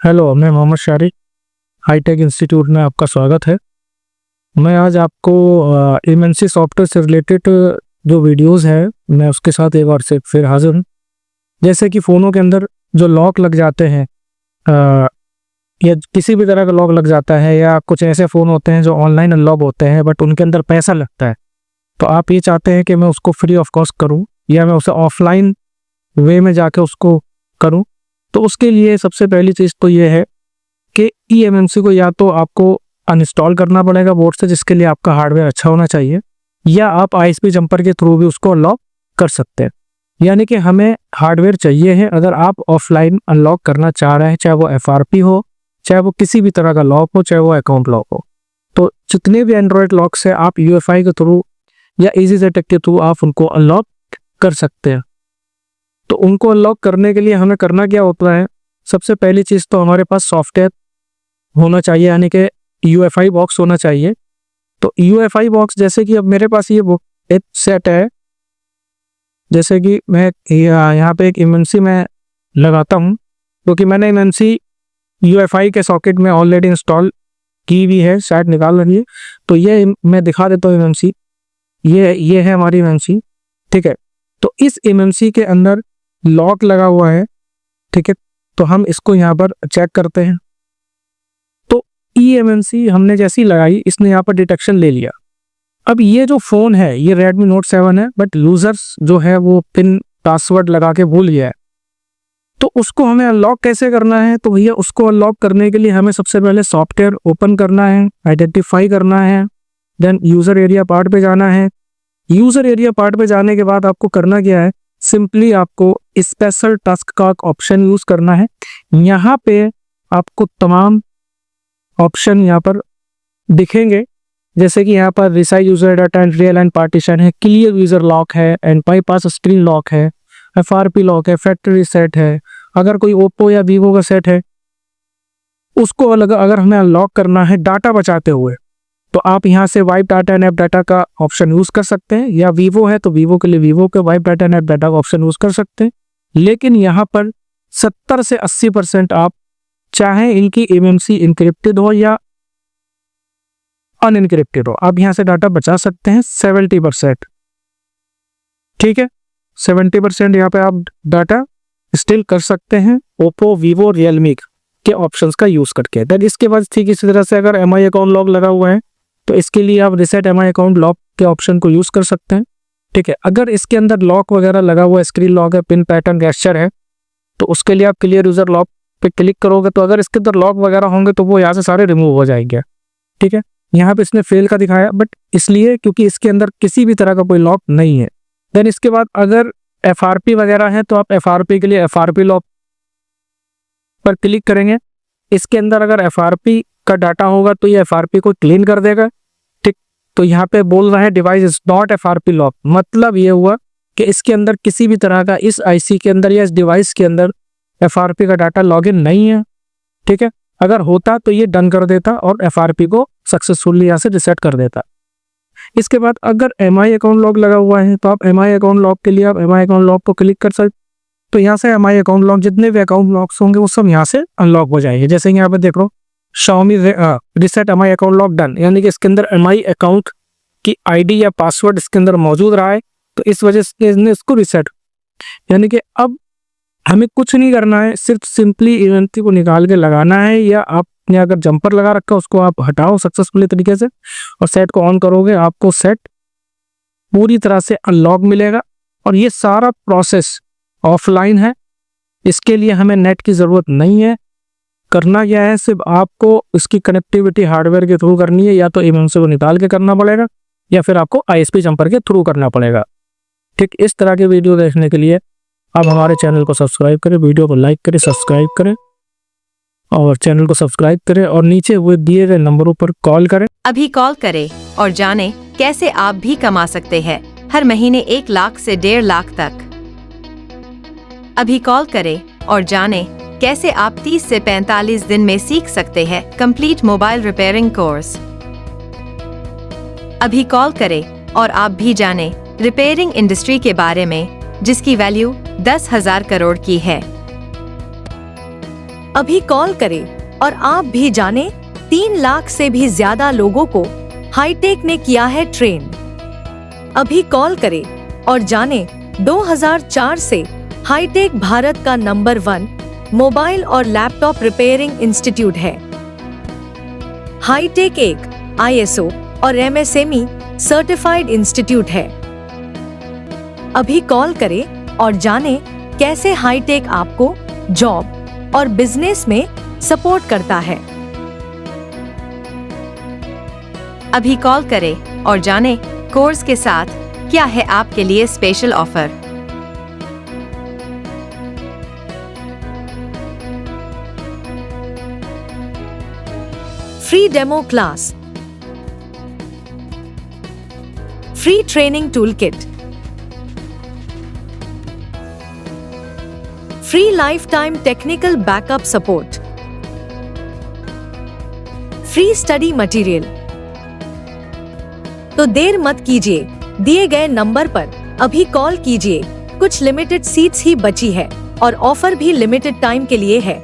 Hello, मैं Mohammad Shariq. Hi tech institute में आपका स्वागत है। मैं आज आपको एमएनसी सॉफ्टवेयर से रिलेटेड जो वीडियोस है, मैं उसके साथ एक बार से फिर हाजिर हूँ। जैसे कि फ़ोनों के अंदर जो लॉक लग जाते हैं, या किसी भी तरह का लॉक लग जाता है, या कुछ ऐसे फ़ोन होते हैं जो ऑनलाइन अनलॉक होते हैं बट उनके अंदर पैसा लगता है। तो आप ये चाहते हैं कि मैं उसको फ्री ऑफ कॉस्ट करूँ या मैं उसे ऑफलाइन वे में जाके उसको करूँ। तो उसके लिए सबसे पहली चीज़ तो ये है कि eMMC को या तो आपको अनइंस्टॉल करना पड़ेगा बोर्ड से, जिसके लिए आपका हार्डवेयर अच्छा होना चाहिए, या आप ISP जंपर के थ्रू भी उसको अनलॉक कर सकते हैं। यानी कि हमें हार्डवेयर चाहिए है अगर आप ऑफलाइन अनलॉक करना चाह रहे हैं, चाहे वो FRP हो, चाहे वो किसी भी तरह का लॉक हो, चाहे वो अकाउंट लॉक हो। तो जितने भी एंड्रॉयड लॉक्स है आप UEFI के थ्रू या EasyJet के थ्रू आप उनको अनलॉक कर सकते हैं। तो उनको अनलॉक करने के लिए हमें करना क्या होता है, सबसे पहली चीज़ तो हमारे पास सॉफ्टवेयर होना चाहिए, यानी कि UEFI बॉक्स होना चाहिए। तो UEFI बॉक्स जैसे कि अब मेरे पास ये एक सेट है, जैसे कि मैं यहाँ पे एक eMMC में लगाता हूँ, क्योंकि मैंने eMMC UEFI के सॉकेट में ऑलरेडी इंस्टॉल की भी है, शायद निकाल रही है। तो ये मैं दिखा देता हूँ eMMC। ये है हमारी eMMC, ठीक है। तो इस eMMC के अंदर लॉक लगा हुआ है, ठीक है। तो हम इसको यहाँ पर चेक करते हैं। तो eMMC हमने जैसी लगाई, इसने यहाँ पर डिटेक्शन ले लिया। अब ये जो फ़ोन है ये Redmi Note 7 है, बट यूज़र्स जो है वो पिन पासवर्ड लगा के भूल गया है। तो उसको हमें अनलॉक कैसे करना है, तो भैया उसको अनलॉक करने के लिए हमें सबसे पहले सॉफ्टवेयर ओपन करना है, आइडेंटिफाई करना है, देन यूज़र एरिया पार्ट पे जाना है। यूज़र एरिया पार्ट पे जाने के बाद आपको करना क्या है, सिंपली आपको स्पेशल टास्क का ऑप्शन यूज़ करना है। यहाँ पे आपको तमाम ऑप्शन यहाँ पर दिखेंगे, जैसे कि यहाँ पर resize user data and real and partition है, क्लियर यूज़र लॉक है, एंड बाईपास स्क्रीन लॉक है, FRP लॉक है, फैक्ट्री सेट है। अगर कोई ओप्पो या वीवो का सेट है उसको अलग अगर हमें अनलॉक करना है डाटा बचाते हुए, तो आप यहाँ से wipe data and app data का ऑप्शन यूज़ कर सकते हैं, या वीवो है तो वीवो के लिए वीवो के wipe data and app data का ऑप्शन यूज़ कर सकते हैं। लेकिन यहाँ पर 70 से 80% आप चाहे इनकी eMMC इनक्रिप्टेड हो या अनइनक्रिप्टेड हो, आप यहाँ से डाटा बचा सकते हैं 70%, ठीक है। 70% यहाँ पे आप डाटा स्टिल कर सकते हैं ओप्पो, वीवो, रियलमी के ऑप्शंस का यूज़ करके। देन इसके बाद ठीक इसी तरह से अगर MI अकाउंट लॉक लगा हुआ है तो इसके लिए आप रिसेट MI अकाउंट लॉक के ऑप्शन को यूज़ कर सकते हैं, ठीक है। अगर इसके अंदर लॉक वगैरह लगा हुआ है, स्क्रीन लॉक है, पिन पैटर्न गेस्चर है, तो उसके लिए आप क्लियर यूज़र लॉक पे क्लिक करोगे तो अगर इसके अंदर लॉक वगैरह होंगे तो वो यहाँ से सारे रिमूव हो जाएंगे, ठीक है। यहाँ पे इसने फेल का दिखाया, बट इसलिए क्योंकि इसके अंदर किसी भी तरह का कोई लॉक नहीं है। देन इसके बाद अगर FRP वगैरह है तो आप FRP के लिए FRP लॉक पर क्लिक करेंगे। इसके अंदर अगर FRP का डाटा होगा तो ये FRP को क्लीन कर देगा, ठीक। तो यहाँ पे बोल रहा है device is not FRP lock, मतलब ये हुआ कि इसके अंदर किसी भी तरह का, इस IC के अंदर या इस डिवाइस के अंदर FRP का डाटा लॉगिन नहीं है, ठीक है। अगर होता तो ये डन कर देता और FRP को सक्सेसफुली यहाँ से रिसेट कर देता। इसके बाद अगर MI अकाउंट लॉक लगा हुआ है तो आप MI अकाउंट लॉक के लिए आप MI अकाउंट लॉक को क्लिक कर सकते। तो यहाँ से MI अकाउंट लॉक जितने भी अकाउंट लॉक्स होंगे वो सब यहाँ से अनलॉक हो जाएंगे। जैसे यहाँ पे देखो Xiaomi reset MI account lock done, यानी कि इसके अंदर MI अकाउंट की ID या पासवर्ड इसके अंदर मौजूद रहा है, तो इस वजह से इसने इसको रिसेट, यानी कि अब हमें कुछ नहीं करना है, सिर्फ सिंपली eMMC को निकाल के लगाना है, या आपने अगर जंपर लगा रखा है उसको आप हटाओ सक्सेसफुली तरीके से और सेट को ऑन करोगे, आपको सेट पूरी तरह से अनलॉक मिलेगा। और ये सारा प्रोसेस ऑफलाइन है, इसके लिए हमें नेट की ज़रूरत नहीं है। करना क्या है, सिर्फ आपको इसकी कनेक्टिविटी हार्डवेयर के थ्रू करनी है, या तो eMMC को निकाल के करना पड़ेगा या फिर आपको ISP जंपर के थ्रू करना पड़ेगा, ठीक। इस तरह के वीडियो देखने के लिए आप हमारे चैनल को सब्सक्राइब करें, वीडियो को लाइक करें, सब्सक्राइब करें और चैनल को सब्सक्राइब करें और नीचे हुए दिए गए नंबरों पर कॉल करें। अभी कॉल करें और जानें कैसे आप भी कमा सकते हैं हर महीने 1 लाख से 1.5 लाख तक। अभी कॉल करें और जानें कैसे आप 30 से 45 दिन में सीख सकते हैं कंप्लीट मोबाइल रिपेयरिंग कोर्स। अभी कॉल करें और आप भी जानें रिपेयरिंग इंडस्ट्री के बारे में, जिसकी वैल्यू 10,000 करोड़ की है। अभी कॉल करें और आप भी जाने 3 लाख से भी ज्यादा लोगों को हाईटेक ने किया है ट्रेन। अभी कॉल करें और जाने 2004 से हाईटेक भारत का नंबर 1 मोबाइल और लैपटॉप रिपेयरिंग इंस्टीट्यूट है। हाईटेक एक ISO और MSME सर्टिफाइड इंस्टीट्यूट है। अभी कॉल करें और जाने कैसे हाईटेक आपको जॉब और बिजनेस में सपोर्ट करता है। अभी कॉल करें और जाने कोर्स के साथ क्या है आपके लिए special offer. Free demo class, free training tool kit, free life time technical backup support, free study material. तो देर मत कीजिए, दिए गए नंबर पर अभी कॉल कीजिए। कुछ लिमिटेड सीट्स ही बची है और ऑफर भी लिमिटेड टाइम के लिए है।